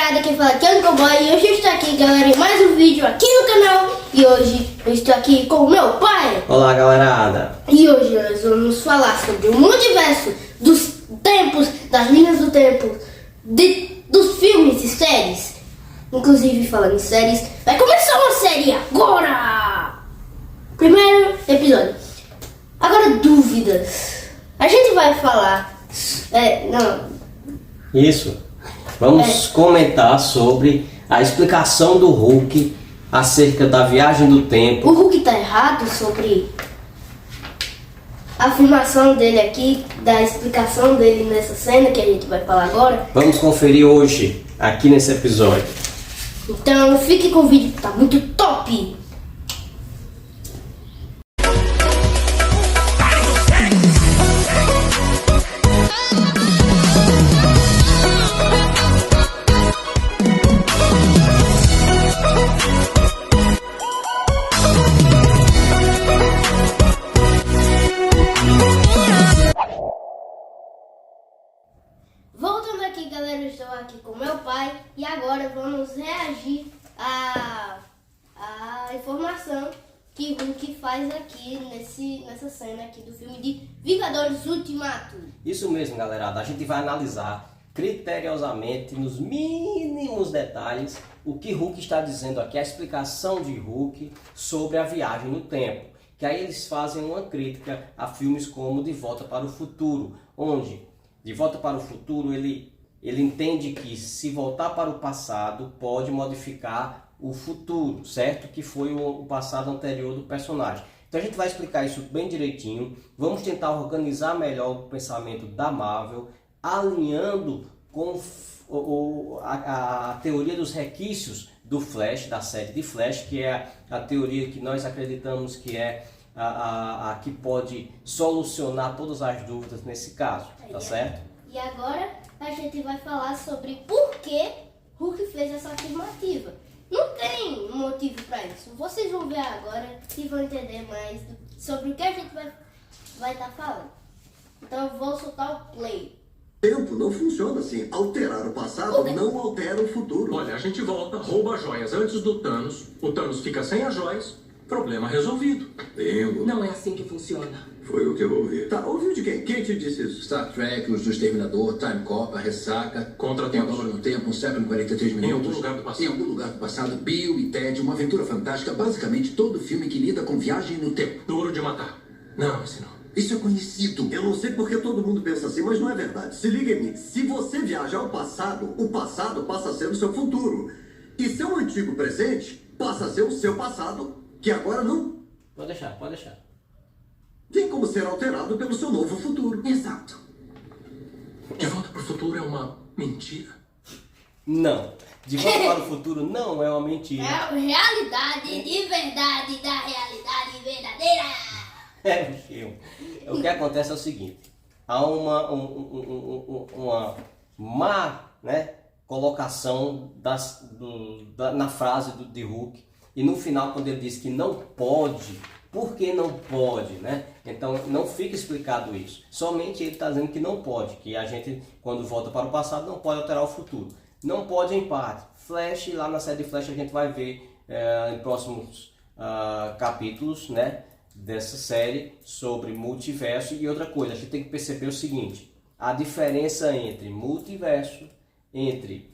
galera, quem fala aqui é o Cowboy e hoje eu estou aqui, galera, em mais um vídeo aqui no canal. E hoje eu estou aqui com o meu pai. Olá, galerada. E hoje nós vamos falar sobre o multiverso, dos tempos, das linhas do tempo, dos filmes e séries. Inclusive, falando em séries, vai começar uma série agora! Primeiro episódio. Agora, dúvidas. A gente vai falar... Isso. Vamos comentar sobre a explicação do Hulk acerca da viagem do tempo. O Hulk tá errado sobre a afirmação dele aqui, da explicação dele nessa cena que a gente vai falar agora. Vamos conferir hoje, aqui nesse episódio. Então fique com o vídeo que tá muito top! Voltando aqui, galera, eu estou aqui com meu pai e agora vamos reagir à informação que o Hulk faz aqui nessa cena aqui do filme de Vingadores Ultimato. Isso mesmo, galerada. A gente vai analisar criteriosamente, nos mínimos detalhes, o que Hulk está dizendo aqui, a explicação de Hulk sobre a viagem no tempo. Que aí eles fazem uma crítica a filmes como De Volta para o Futuro, onde De Volta para o Futuro ele entende que se voltar para o passado pode modificar o futuro, certo? Que foi o passado anterior do personagem. Então a gente vai explicar isso bem direitinho, vamos tentar organizar melhor o pensamento da Marvel, alinhando com a teoria dos requisitos do Flash, da série de Flash, que é a teoria que nós acreditamos que é a que pode solucionar todas as dúvidas nesse caso, tá certo? E agora a gente vai falar sobre por que Hulk fez essa afirmativa. Não tem motivo para isso. Vocês vão ver agora e vão entender mais sobre o que a gente vai estar falando. Então eu vou soltar o play. O tempo não funciona assim. Alterar o passado não altera o futuro. Olha, a gente volta, rouba as joias antes do Thanos, o Thanos fica sem as joias, problema resolvido. Tempo. Não é assim que funciona. Foi o que eu ouvi. Tá, ouviu de quem? Quem te disse isso? Star Trek, Os do Exterminador, Time Cop, A Ressaca, Contratempos. Uma Hora no Tempo, Um Século em 43 Minutos. Em algum lugar do passado. Em algum lugar do passado, Bill e Ted, Uma Aventura Fantástica, basicamente todo filme que lida com viagem no tempo. Duro de matar. Não, esse não. Isso é conhecido. Eu não sei porque todo mundo pensa assim, mas não é verdade. Se liga em mim. Se você viajar ao passado, o passado passa a ser o seu futuro. E seu antigo presente passa a ser o seu passado, que agora não Pode deixar. tem como ser alterado pelo seu novo futuro. Exato. De Volta para o Futuro é uma mentira? Não. De Volta para o Futuro não é uma mentira. É a realidade de verdade da realidade verdadeira. É um filme. O que acontece é o seguinte: há uma má, né, colocação na frase de Hulk, e no final, quando ele diz que não pode, por que não pode, né? Então não fica explicado isso. Somente ele está dizendo que não pode, que a gente, quando volta para o passado, não pode alterar o futuro. Não pode em parte. Flash, lá na série de Flash a gente vai ver em próximos capítulos, né, dessa série sobre multiverso. E outra coisa, a gente tem que perceber o seguinte: a diferença entre multiverso, entre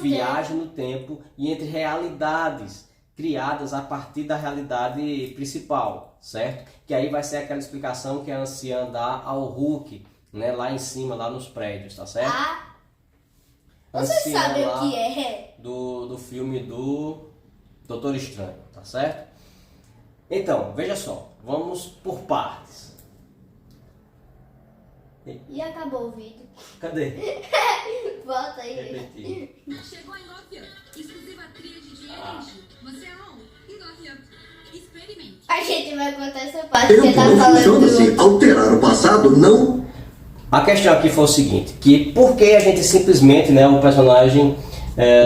viagem no tempo e entre realidades criadas a partir da realidade principal, certo? Que aí vai ser aquela explicação que a anciã dá ao Hulk, né, lá em cima, lá nos prédios, tá certo? Vocês Anciã sabem lá o que é? do filme do Doutor Estranho, tá certo? Então, veja só, vamos por partes. E acabou o vídeo. Cadê? Volta aí. Repetir. Chegou em Love Up, exclusiva tríade de energia. Você é on? Em Love Up. Experimente. A gente vai contar essa parte que Tempo tá não falando funciona assim. do... Alterar o passado não... A questão aqui foi o seguinte, que por que a gente simplesmente, né, o personagem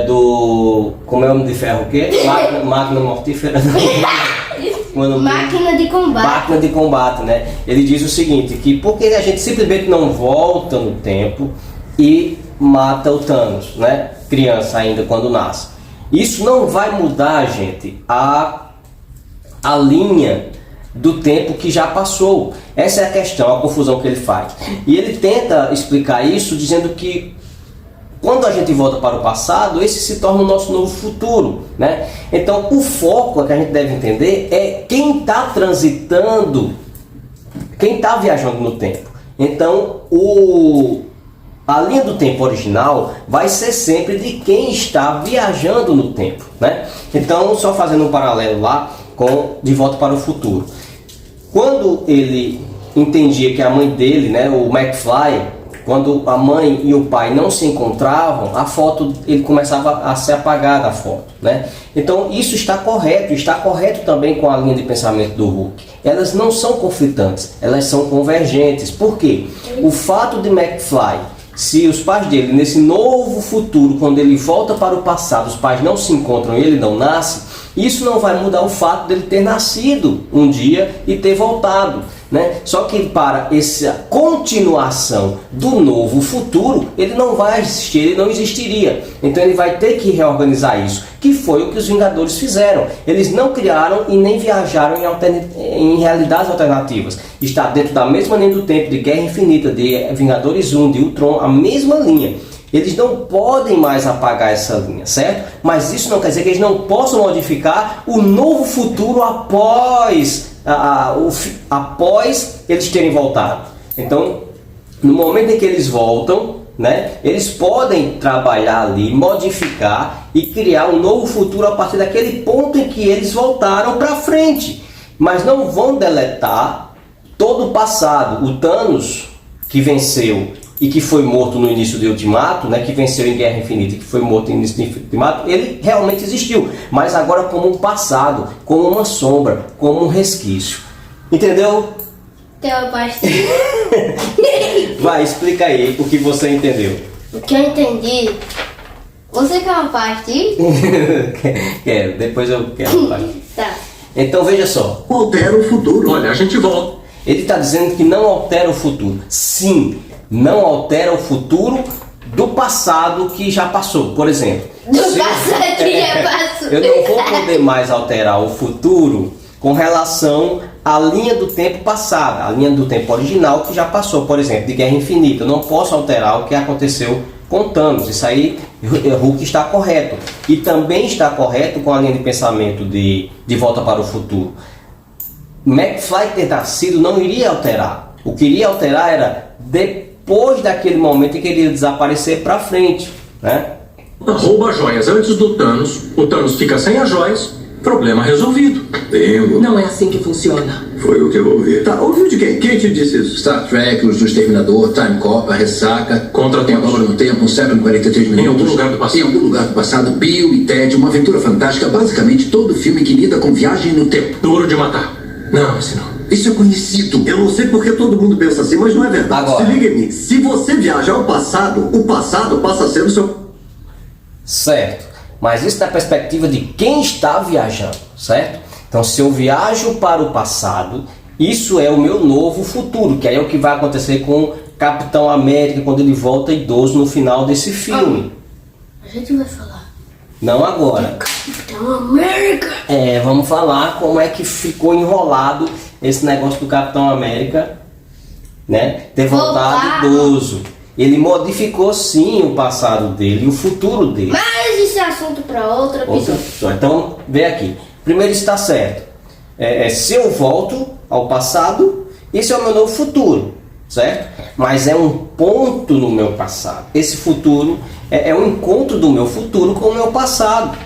do... Como é o nome de ferro o quê? Máquina mortífera. Máquina de combate. Máquina de combate, né? Ele diz o seguinte, que porque a gente simplesmente não volta no tempo e mata o Thanos, né? Criança ainda quando nasce. Isso não vai mudar, gente, a linha do tempo que já passou. Essa é a questão, a confusão que ele faz. E ele tenta explicar isso dizendo que quando a gente volta para o passado, esse se torna o nosso novo futuro, né? Então o foco que a gente deve entender é quem está transitando, quem está viajando no tempo. Então a linha do tempo original vai ser sempre de quem está viajando no tempo, né? Então, só fazendo um paralelo lá com De Volta para o Futuro. Quando ele entendia que a mãe dele, né, o McFly, quando a mãe e o pai não se encontravam, a foto, ele começava a se apagar da foto, né? Então, isso está correto também com a linha de pensamento do Hulk. Elas não são conflitantes, elas são convergentes. Por quê? O fato de McFly, se os pais dele, nesse novo futuro, quando ele volta para o passado, os pais não se encontram e ele não nasce, isso não vai mudar o fato dele ter nascido um dia e ter voltado, né? Só que para essa continuação do novo futuro, ele não vai existir, ele não existiria. Então ele vai ter que reorganizar isso, que foi o que os Vingadores fizeram. Eles não criaram e nem viajaram em realidades alternativas. Está dentro da mesma linha do tempo de Guerra Infinita, de Vingadores 1, de Ultron, a mesma linha. Eles não podem mais apagar essa linha, certo? Mas isso não quer dizer que eles não possam modificar o novo futuro após eles terem voltado. Então, no momento em que eles voltam, né, eles podem trabalhar ali, modificar e criar um novo futuro a partir daquele ponto em que eles voltaram para frente. Mas não vão deletar todo o passado. O Thanos, que venceu e que foi morto no início de Ultimato, né, que venceu em Guerra Infinita, que foi morto no início de Ultimato, ele realmente existiu, mas agora como um passado, como uma sombra, como um resquício. Entendeu? Tem uma parte. Vai, explica aí o que você entendeu. O que eu entendi. Você quer uma parte? Quero, depois eu quero. Vai. Tá. Então veja só. Altera o futuro. Olha, a gente volta. Ele está dizendo que não altera o futuro. Sim, não altera o futuro do passado que já passou. Por exemplo, Do passado que já passou. eu não vou poder mais alterar o futuro com relação à linha do tempo passada, a linha do tempo original que já passou. Por exemplo, de Guerra Infinita. Eu não posso alterar o que aconteceu com Thanos. Isso aí, Hulk está correto. E também está correto com a linha de pensamento de Volta para o Futuro. McFly ter nascido não iria alterar. O que iria alterar era depois daquele momento em que ele ia desaparecer para frente, né? Rouba joias antes do Thanos, o Thanos fica sem as joias, problema resolvido. Bingo. Não é assim que funciona. Foi o que eu ouvi. Tá, ouviu de quem? Quem te disse isso? Star Trek, Os do Exterminador, Time Cop, A Ressaca, Contratempos. Uma Dobra no Tempo, Um Século em 43 Minutos. Em Algum Lugar do Passado. Em Algum Lugar do Passado, Bill e Ted, Uma Aventura Fantástica, basicamente todo filme que lida com viagem no tempo. Duro de matar. Não, esse não. Isso é conhecido. Eu não sei porque todo mundo pensa assim, mas não é verdade. Agora. Se liga em mim. Se você viajar ao passado, o passado passa a ser o seu... Certo, mas isso da perspectiva de quem está viajando, certo? Então, se eu viajo para o passado, isso é o meu novo futuro, que aí é o que vai acontecer com Capitão América quando ele volta idoso no final desse filme. A gente vai falar. Não agora. Capitão América. Vamos falar como é que ficou enrolado esse negócio do Capitão América, né? Ter voltado idoso. Ele modificou sim o passado dele e o futuro dele. Mas isso é assunto para outro episódio. Então, vem aqui. Primeiro está certo. Se eu volto ao passado, esse é o meu novo futuro, certo? Mas é um ponto no meu passado. Esse futuro é um encontro do meu futuro com o meu passado.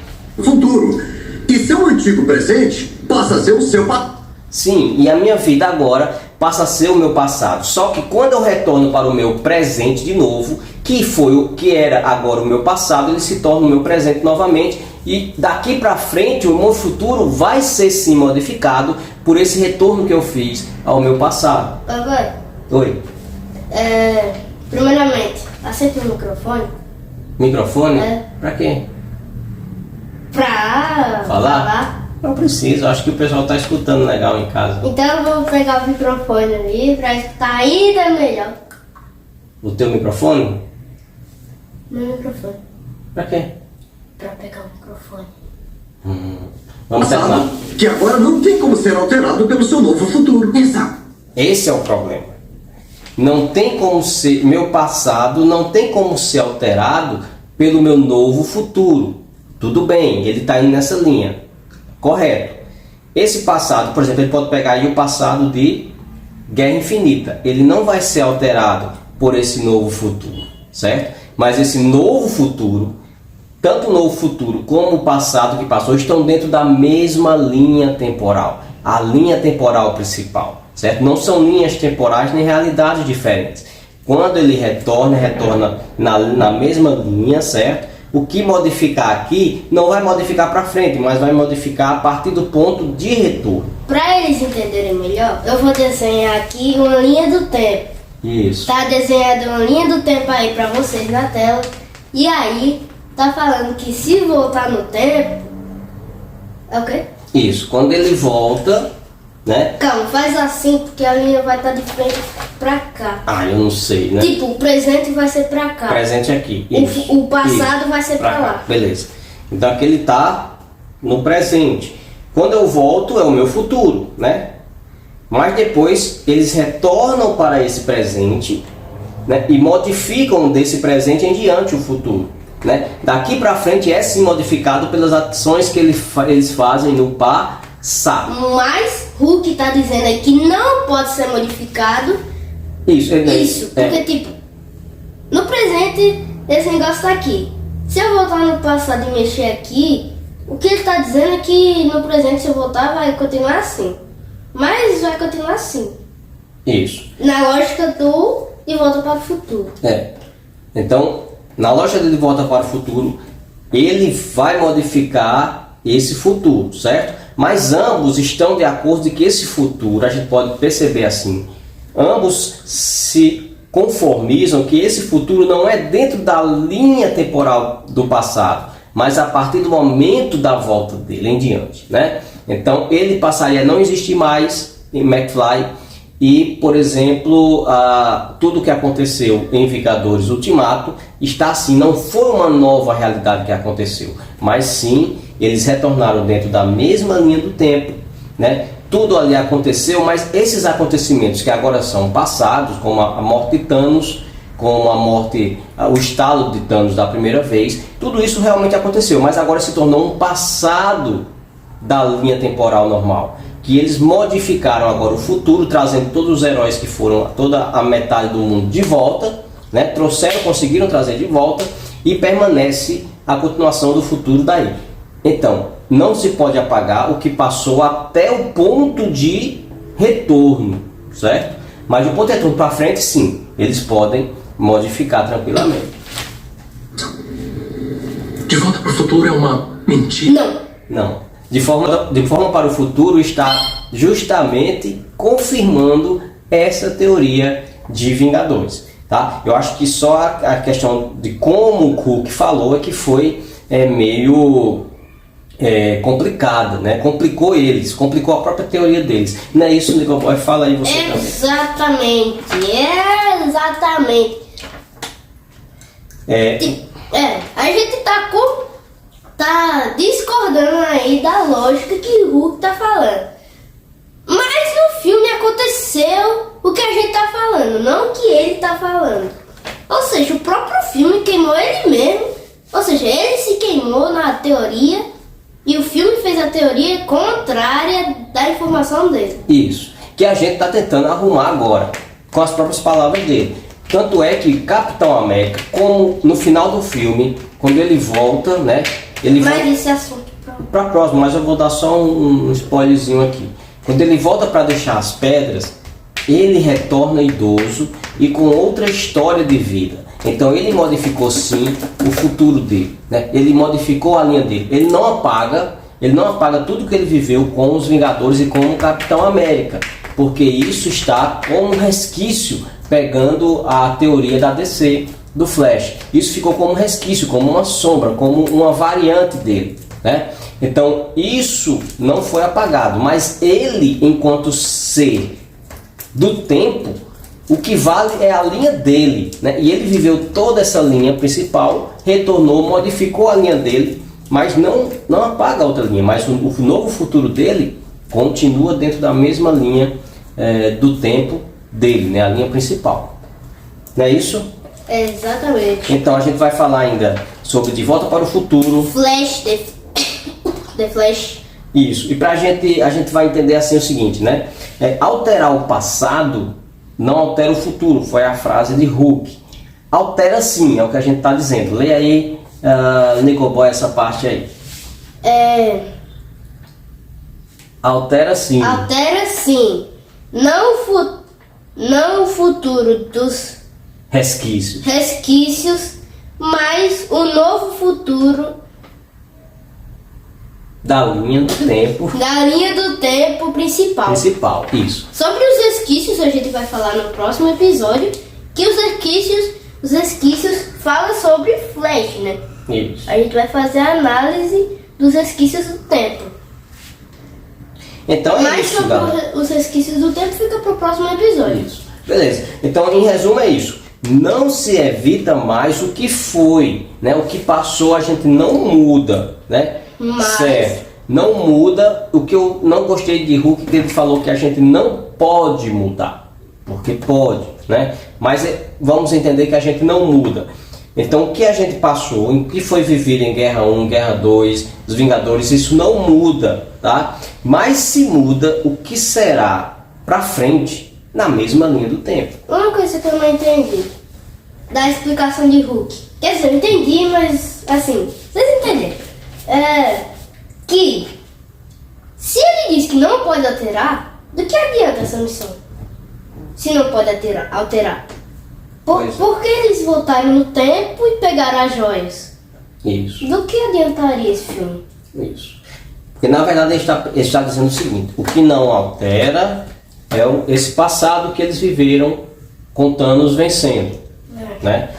futuro. E seu antigo presente passa a ser o seu passado. Sim, e a minha vida agora passa a ser o meu passado. Só que quando eu retorno para o meu presente de novo, que foi o que era agora o meu passado, ele se torna o meu presente novamente. E daqui para frente o meu futuro vai ser sim modificado por esse retorno que eu fiz ao meu passado. Papai, Oi. primeiramente, aceita o microfone? Microfone? É. Pra quê? Pra Falar? Não preciso, acho que o pessoal tá escutando legal em casa. Então eu vou pegar o microfone ali pra escutar ainda melhor. O teu microfone? Meu microfone. Pra quê? Pra pegar o microfone. Vamos terminar. Passado, que agora não tem como ser alterado pelo seu novo futuro. Exato. Esse é o problema. Não tem como ser, meu passado não tem como ser alterado pelo meu novo futuro. Tudo bem, ele está indo nessa linha. Correto. Esse passado, por exemplo, ele pode pegar aí o passado de Guerra Infinita. Ele não vai ser alterado por esse novo futuro, certo? Mas esse novo futuro, tanto o novo futuro como o passado que passou, estão dentro da mesma linha temporal. A linha temporal principal, certo? Não são linhas temporais nem realidades diferentes. Quando ele retorna na mesma linha, certo? O que modificar aqui não vai modificar para frente, mas vai modificar a partir do ponto de retorno. Pra eles entenderem melhor, eu vou desenhar aqui uma linha do tempo. Isso. Tá desenhada uma linha do tempo aí pra vocês na tela. E aí, tá falando que se voltar no tempo... É o quê? Isso. Quando ele volta, né? Calma, faz assim, porque a linha vai estar de frente pra cá. Ah, eu não sei, né? Tipo, o presente vai ser pra cá. Presente aqui. O- Isso. o passado Isso. vai ser pra cá. lá. Beleza. Então aqui ele tá no presente. Quando eu volto é o meu futuro, né? Mas depois eles retornam para esse presente, né? E modificam desse presente em diante o futuro, né? Daqui para frente é sim modificado pelas ações que eles fazem no passado. Mas Hulk tá dizendo aí que não pode ser modificado. Isso. Isso, é. porque tipo, no presente esse negócio tá aqui. Se eu voltar no passado e mexer aqui, o que ele tá dizendo é que no presente se eu voltar vai continuar assim. Mas vai continuar assim. Isso. Na lógica do De Volta para o Futuro. É. Então, na loja de Volta para o Futuro, ele vai modificar esse futuro, certo? Mas ambos estão de acordo de que esse futuro, a gente pode perceber assim, ambos se conformizam que esse futuro não é dentro da linha temporal do passado, mas a partir do momento da volta dele em diante, né? Então ele passaria a não existir mais em McFly e, por exemplo, tudo que aconteceu em Vingadores Ultimato está assim, não foi uma nova realidade que aconteceu, mas sim eles retornaram dentro da mesma linha do tempo, né? Tudo ali aconteceu, mas esses acontecimentos que agora são passados, como a morte de Thanos, como a morte, o estalo de Thanos da primeira vez, tudo isso realmente aconteceu, mas agora se tornou um passado da linha temporal normal, que eles modificaram agora o futuro, trazendo todos os heróis que foram, toda a metade do mundo de volta, né? Conseguiram trazer de volta e permanece a continuação do futuro daí. Então, não se pode apagar o que passou até o ponto de retorno, certo? Mas do ponto de retorno para frente, sim, eles podem modificar tranquilamente. De Volta para o Futuro é uma mentira? Não. Não. De forma para o futuro está justamente confirmando essa teoria de Vingadores, tá? Eu acho que só a questão de como o Hulk falou é que foi meio complicada, né? Complicou eles, complicou a própria teoria deles. Não é isso, Nicoboy? Fala aí você também. Exatamente. A gente tá discordando aí da lógica que o Hulk tá falando. Mas no filme aconteceu o que a gente tá falando, não o que ele tá falando. Ou seja, o próprio filme queimou ele mesmo. Ou seja, ele se queimou na teoria e o filme fez a teoria contrária da informação dele. Isso, que a gente está tentando arrumar agora, com as próprias palavras dele. Tanto é que Capitão América, como no final do filme, quando ele volta, né? Ele Mas volta esse assunto para próximo, mas eu vou dar só um spoilerzinho aqui. Quando ele volta para deixar as pedras, ele retorna idoso e com outra história de vida. Então ele modificou sim o futuro dele, né? Ele modificou a linha dele. Ele não apaga tudo que ele viveu com os Vingadores e com o Capitão América, porque isso está como um resquício, pegando a teoria da DC, do Flash. Isso ficou como um resquício, como uma sombra, como uma variante dele, né? Então isso não foi apagado, mas ele, enquanto ser do tempo, O que vale é a linha dele, né? E ele viveu toda essa linha principal, retornou, modificou a linha dele, mas não apaga a outra linha. Mas o novo futuro dele continua dentro da mesma linha do tempo dele, né? A linha principal. Não é isso? Exatamente. Então a gente vai falar ainda sobre De Volta para o Futuro. Flash, The Flash. Isso. E a gente vai entender assim o seguinte, né? Alterar o passado não altera o futuro. Foi a frase de Hulk. Altera sim, é o que a gente está dizendo. Leia aí, Nicoboy, essa parte aí. Altera sim. Altera sim. Não o futuro dos resquícios, mas o novo futuro da linha do tempo. Da linha do tempo principal. Principal, isso. Sobre os resquícios, a gente vai falar no próximo episódio, que os resquícios falam sobre Flash, né? Isso. A gente vai fazer a análise dos resquícios do tempo. Então Mas isso, galera. os resquícios do tempo fica pro próximo episódio. Isso. Beleza. Então, em resumo, é isso. Não se evita mais o que foi, né? O que passou a gente não muda, né? Mas... Certo. Não muda. O que eu não gostei de Hulk, que ele falou que a gente não pode mudar. Porque pode, né? Mas vamos entender que a gente não muda. Então, o que a gente passou, o que foi vivido em Guerra 1, Guerra 2, os Vingadores, isso não muda, tá? Mas se muda o que será pra frente na mesma linha do tempo. Uma coisa que eu não entendi da explicação de Hulk. Quer dizer, eu entendi, mas assim, vocês entenderam. Que se ele diz que não pode alterar, do que adianta essa missão? Se não pode alterar. Por que eles voltaram no tempo e pegaram as joias? Isso. Do que adiantaria esse filme? Isso. Porque na verdade ele está dizendo o seguinte: o que não altera é esse passado que eles viveram com Thanos vencendo, né?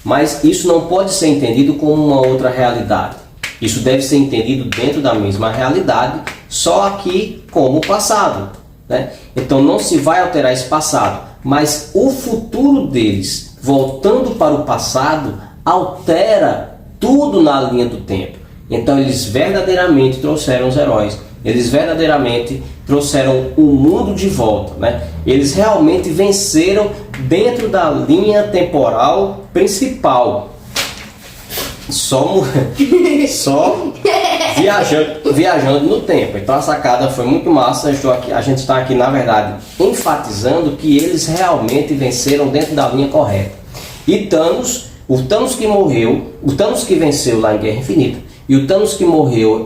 Mas isso não pode ser entendido como uma outra realidade. Isso deve ser entendido dentro da mesma realidade, só aqui como passado, né? Então não se vai alterar esse passado, mas o futuro deles, voltando para o passado, altera tudo na linha do tempo. Então eles verdadeiramente trouxeram os heróis, eles verdadeiramente trouxeram o mundo de volta, né? Eles realmente venceram dentro da linha temporal principal. Só viajando no tempo. Então a sacada foi muito massa. A gente está aqui, na verdade, enfatizando que eles realmente venceram dentro da linha correta. E Thanos, o Thanos que morreu, o Thanos que venceu lá em Guerra Infinita, e o Thanos que morreu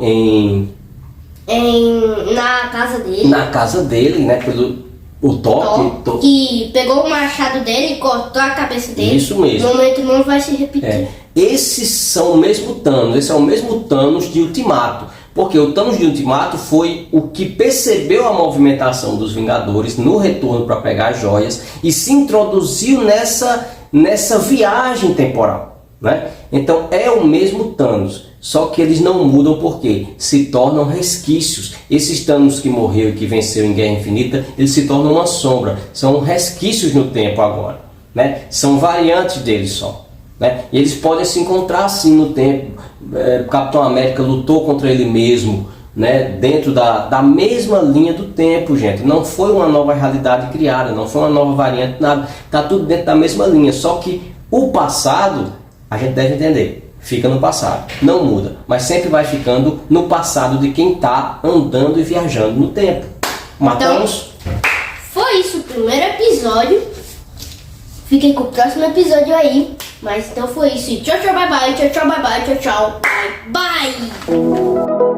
na casa dele, né, pelo o Thor que pegou o machado dele e cortou a cabeça dele. Isso mesmo. No momento não vai se repetir. Esses são o mesmo Thanos, esse é o mesmo Thanos de Ultimato. Porque o Thanos de Ultimato foi o que percebeu a movimentação dos Vingadores no retorno para pegar as joias e se introduziu nessa viagem temporal, né? Então é o mesmo Thanos. Só que eles não mudam porque se tornam resquícios. Esses Thanos que morreu e que venceu em Guerra Infinita, eles se tornam uma sombra. São resquícios no tempo agora, né? São variantes deles só, né? E eles podem se encontrar assim no tempo. Capitão América lutou contra ele mesmo, né? Dentro da mesma linha do tempo, gente. Não foi uma nova realidade criada, não foi uma nova variante, nada. Está tudo dentro da mesma linha. Só que o passado, a gente deve entender, fica no passado, não muda, mas sempre vai ficando no passado de quem está andando e viajando no tempo. Matamos? Então, foi isso o primeiro episódio. Fiquem com o próximo episódio aí. Mas então foi isso. Tchau, tchau, bye, bye. Tchau, tchau, bye, bye. Tchau, tchau. Bye, bye.